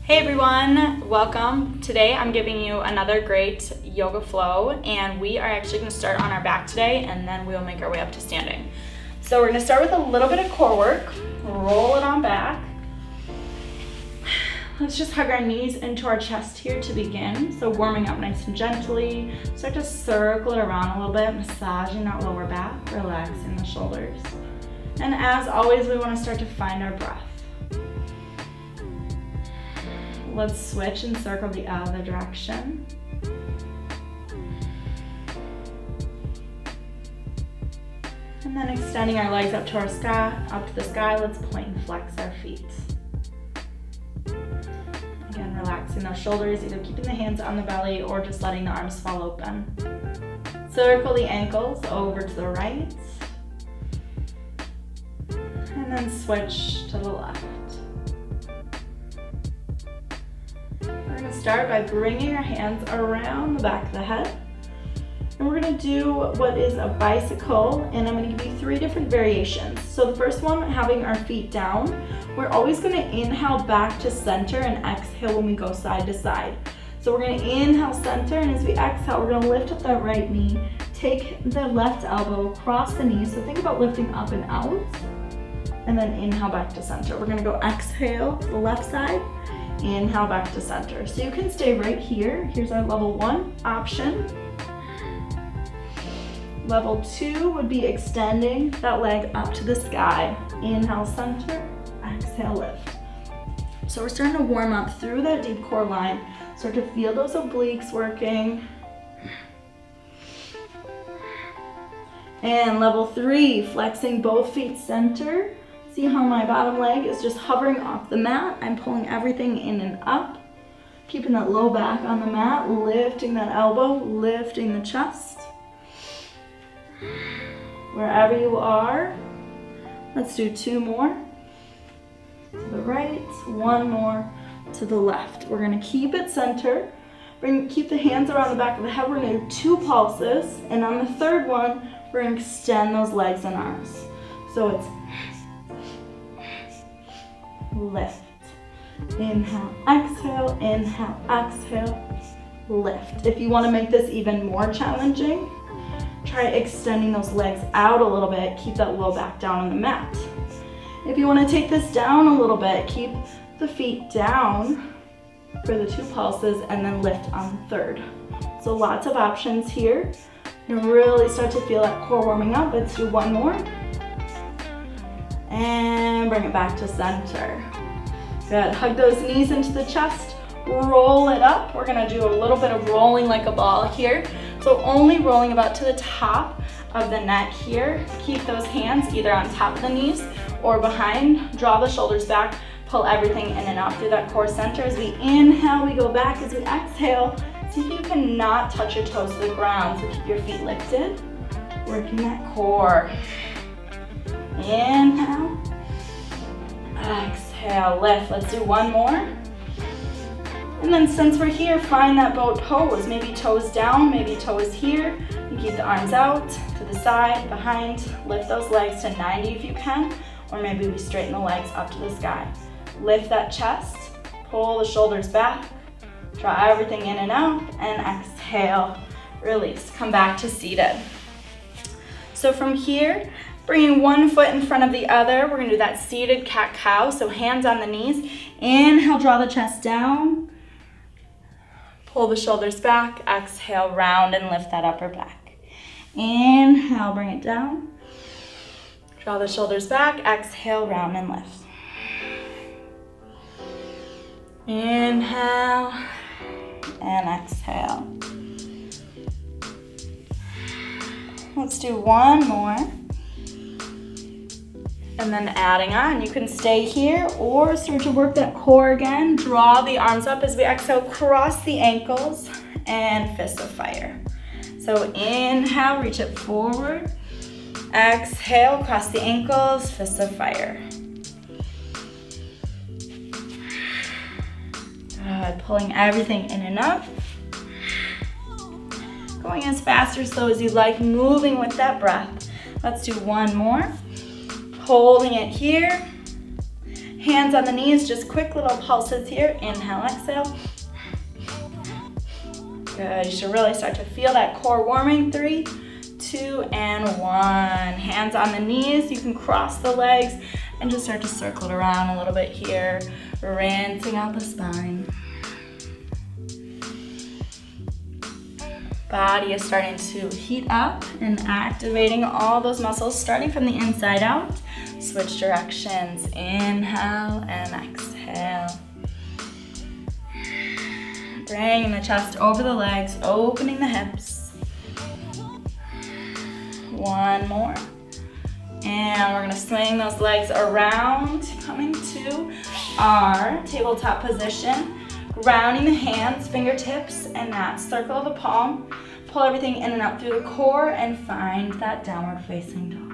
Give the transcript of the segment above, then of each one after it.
Hey everyone, welcome. Today I'm giving you another great yoga flow, and we are actually going to start on our back today, and then we'll make our way up to standing. So we're going to start with a little bit of core work. Roll it on back. Let's just hug our knees into our chest here to begin. So warming up nice and gently. Start to circle it around a little bit, massaging that lower back, relaxing the shoulders. And as always, we want to start to find our breath. Let's switch and circle the other direction. And then extending our legs up to the sky, let's plank flex our feet. Again, relaxing those shoulders, either keeping the hands on the belly or just letting the arms fall open. Circle the ankles over to the right. And then switch to the left. We're going to start by bringing our hands around the back of the head. And we're going to do what is a bicycle, and I'm going to give you 3 different variations. So the first one, having our feet down. We're always going to inhale back to center and exhale when we go side to side. So we're going to inhale center, and as we exhale, we're going to lift up that right knee. Take the left elbow across the knee. So think about lifting up and out. And then inhale back to center. We're going to go exhale to the left side. Inhale back to center. So you can stay right here. Here's our level 1 option. Level 2 would be extending that leg up to the sky. Inhale center, exhale lift. So we're starting to warm up through that deep core line. Start to feel those obliques working. And level 3, flexing both feet center. See how my bottom leg is just hovering off the mat. I'm pulling everything in and up. Keeping that low back on the mat, lifting that elbow, lifting the chest. Wherever you are, let's do 2 more. To the right, 1 more to the left. We're gonna keep it center. Keep the hands around the back of the head. We're gonna do 2 pulses. And on the 3rd one, we're gonna extend those legs and arms. So it's lift, inhale, exhale, lift. If you want to make this even more challenging, try extending those legs out a little bit. Keep that low back down on the mat. If you want to take this down a little bit, keep the feet down for the 2 pulses and then lift on the 3rd. So lots of options here. You really start to feel that core warming up. Let's do 1 more. And bring it back to center. Good. Hug those knees into the chest. Roll it up. We're going to do a little bit of rolling like a ball here. So only rolling about to the top of the neck here. Keep those hands either on top of the knees or behind. Draw the shoulders back. Pull everything in and out through that core center. As we inhale, we go back. As we exhale, see if you can not touch your toes to the ground. So keep your feet lifted. Working that core. Inhale, exhale, lift. Let's do 1 more. And then since we're here, find that boat pose. Maybe toes down, maybe toes here. You keep the arms out to the side, behind. Lift those legs to 90 if you can, or maybe we straighten the legs up to the sky. Lift that chest, pull the shoulders back, draw everything in and out, and exhale, release. Come back to seated. So from here, bringing 1 foot in front of the other, we're gonna do that seated cat-cow, so hands on the knees. Inhale, draw the chest down. Pull the shoulders back, exhale, round and lift that upper back. Inhale, bring it down. Draw the shoulders back, exhale, round and lift. Inhale and exhale. Let's do 1 more. And then adding on, you can stay here or start to work that core again. Draw the arms up as we exhale, cross the ankles and fist of fire. So inhale, reach it forward. Exhale, cross the ankles, fist of fire. Good, pulling everything in and up. Going as fast or slow as you like, moving with that breath. Let's do 1 more. Holding it here. Hands on the knees, just quick little pulses here. Inhale, exhale. Good, you should really start to feel that core warming. 3, 2, and 1. Hands on the knees, you can cross the legs and just start to circle it around a little bit here, rinsing out the spine. Body is starting to heat up and activating all those muscles, starting from the inside out. Switch directions, inhale and exhale. Bringing the chest over the legs, opening the hips. 1 more. And we're gonna swing those legs around, coming to our tabletop position. Grounding the hands, fingertips, and that circle of the palm. Pull everything in and out through the core and find that downward facing dog.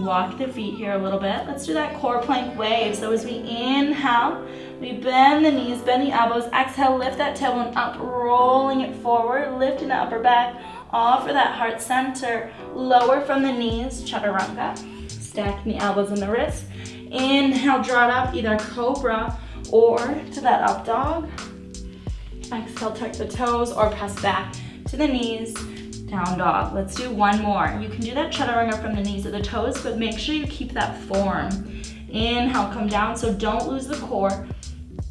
Walk the feet here a little bit. Let's do that core plank wave. So as we inhale, we bend the knees, bend the elbows. Exhale, lift that tailbone up, rolling it forward, lifting the upper back, all for that heart center. Lower from the knees, chaturanga. Stacking the elbows and the wrists. Inhale, draw it up, either cobra or to that up dog. Exhale, tuck the toes or press back to the knees, down dog. Let's do 1 more. You can do that chaturanga from the knees or the toes, but make sure you keep that form. Inhale, come down, so don't lose the core.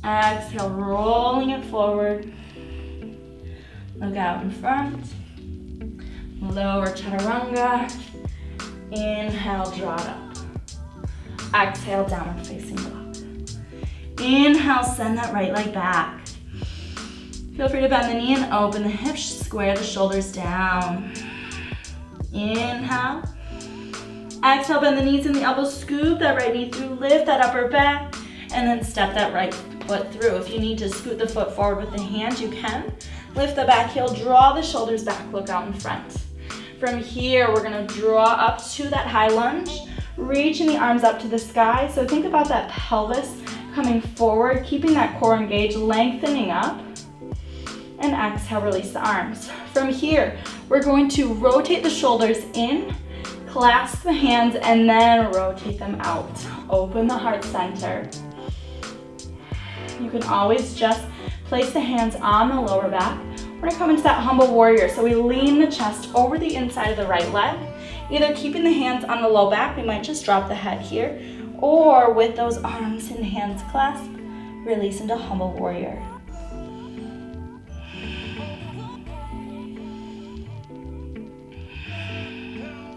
Exhale, rolling it forward. Look out in front. Lower chaturanga. Inhale, draw it up. Exhale, downward facing dog. Inhale, send that right leg back. Feel free to bend the knee and open the hips, square the shoulders down. Inhale. Exhale, bend the knees and the elbows, scoop that right knee through, lift that upper back, and then step that right foot through. If you need to scoot the foot forward with the hand, you can. Lift the back heel, draw the shoulders back, look out in front. From here, we're gonna draw up to that high lunge, reaching the arms up to the sky. So think about that pelvis coming forward, keeping that core engaged, lengthening up. And exhale, release the arms. From here, we're going to rotate the shoulders in, clasp the hands, and then rotate them out. Open the heart center. You can always just place the hands on the lower back. We're gonna come into that humble warrior. So we lean the chest over the inside of the right leg, either keeping the hands on the low back, we might just drop the head here, or with those arms and hands clasped, release into humble warrior.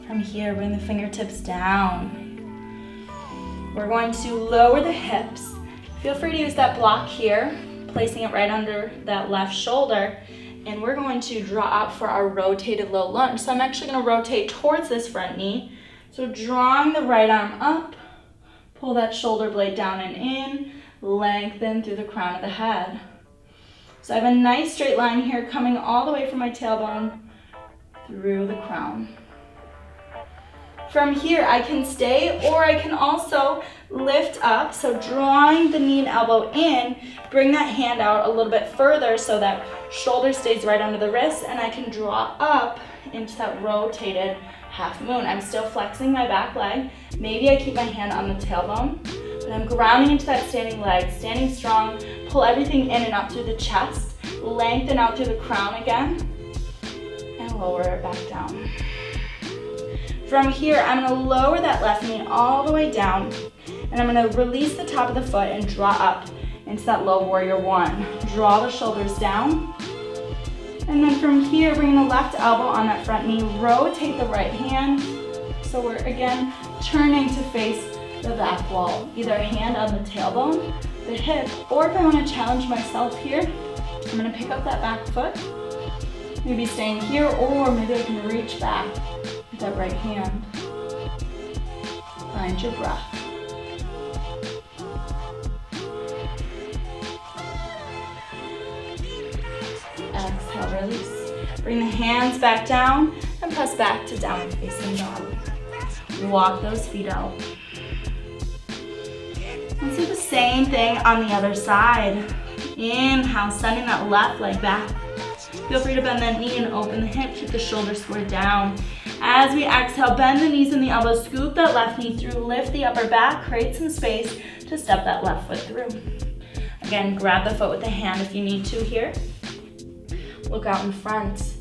From here, bring the fingertips down. We're going to lower the hips. Feel free to use that block here, placing it right under that left shoulder. And we're going to draw up for our rotated low lunge. So I'm actually going to rotate towards this front knee. So drawing the right arm up, pull that shoulder blade down and in, lengthen through the crown of the head. So I have a nice straight line here coming all the way from my tailbone through the crown. From here, I can stay or I can also lift up. So drawing the knee and elbow in, bring that hand out a little bit further so that shoulder stays right under the wrist, and I can draw up into that rotated half moon. I'm still flexing my back leg. Maybe I keep my hand on the tailbone, but I'm grounding into that standing leg, standing strong. Pull everything in and up through the chest, lengthen out through the crown again, and lower it back down. From here, I'm gonna lower that left knee all the way down, and I'm gonna release the top of the foot and draw up into that low warrior 1. Draw the shoulders down, and then from here, bring the left elbow on that front knee, rotate the right hand. So we're again turning to face the back wall, either hand on the tailbone, the hip, or if I wanna challenge myself here, I'm gonna pick up that back foot, maybe staying here, or maybe I can reach back with that right hand. Find your breath. Exhale, release. Bring the hands back down and press back to downward facing dog. Walk those feet out. Let's do the same thing on the other side. Inhale, sending that left leg back. Feel free to bend that knee and open the hip. Keep the shoulders squared down. As we exhale, bend the knees and the elbows. Scoop that left knee through. Lift the upper back. Create some space to step that left foot through. Again, grab the foot with the hand if you need to here. Look out in front.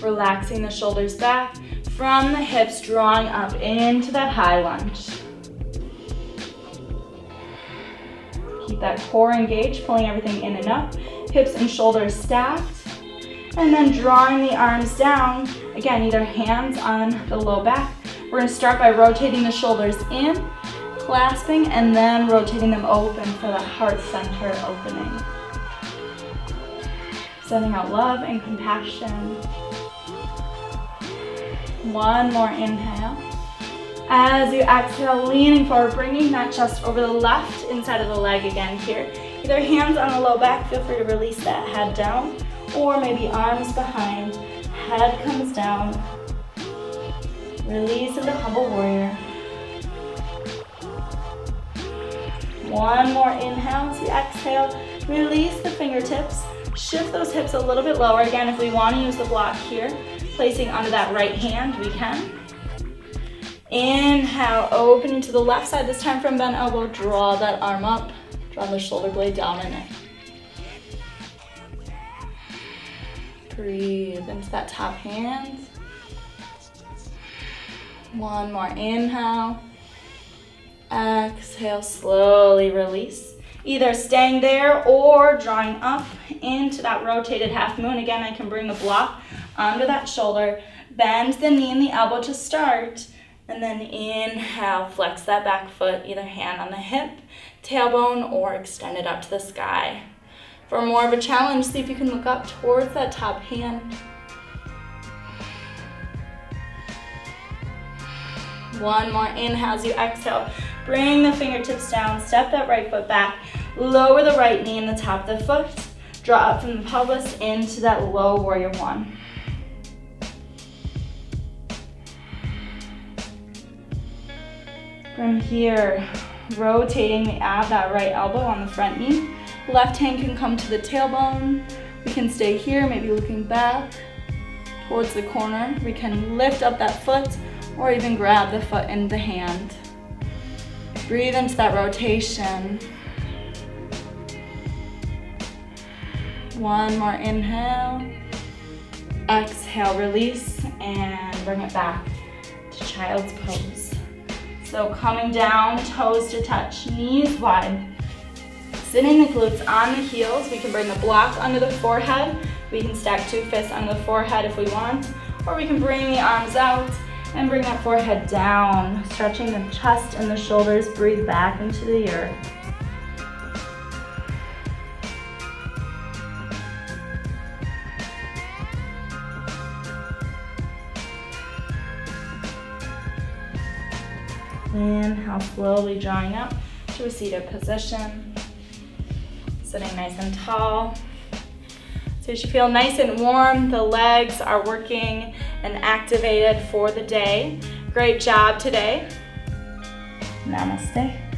Relaxing the shoulders back. From the hips, drawing up into that high lunge. Keep that core engaged, pulling everything in and up. Hips and shoulders stacked. And then drawing the arms down. Again, either hands on the low back. We're going to start by rotating the shoulders in, clasping, and then rotating them open for the heart center opening. Sending out love and compassion. One more inhale. As you exhale, leaning forward, bringing that chest over the left inside of the leg again here. Either hands on the low back, feel free to release that head down, or maybe arms behind, head comes down. Release into humble warrior. One more inhale as we exhale. Release the fingertips. Shift those hips a little bit lower. Again, if we want to use the block here, placing onto that right hand, we can. Inhale, opening to the left side, this time from bent elbow. Draw that arm up. Draw the shoulder blade down and in. Breathe into that top hand. One more inhale. Exhale, slowly release. Either staying there or drawing up into that rotated half moon. Again, I can bring the block onto that shoulder. Bend the knee and the elbow to start. And then inhale, flex that back foot, either hand on the hip, tailbone, or extend it up to the sky. For more of a challenge, see if you can look up towards that top hand. One more inhale as you exhale. Bring the fingertips down, step that right foot back, lower the right knee in the top of the foot, draw up from the pelvis into that low warrior one. From here, rotating the that right elbow on the front knee. Left hand can come to the tailbone. We can stay here, maybe looking back towards the corner. We can lift up that foot or even grab the foot in the hand. Breathe into that rotation. One more inhale. Exhale, release, and bring it back to child's pose. So coming down, toes to touch, knees wide. Sitting the glutes on the heels. We can bring the block under the forehead. We can stack two fists under the forehead if we want. Or we can bring the arms out and bring that forehead down, stretching the chest and the shoulders. Breathe back into the earth. Inhale, slowly drawing up to a seated position. Sitting nice and tall. So you should feel nice and warm. The legs are working and activated for the day. Great job today. Namaste.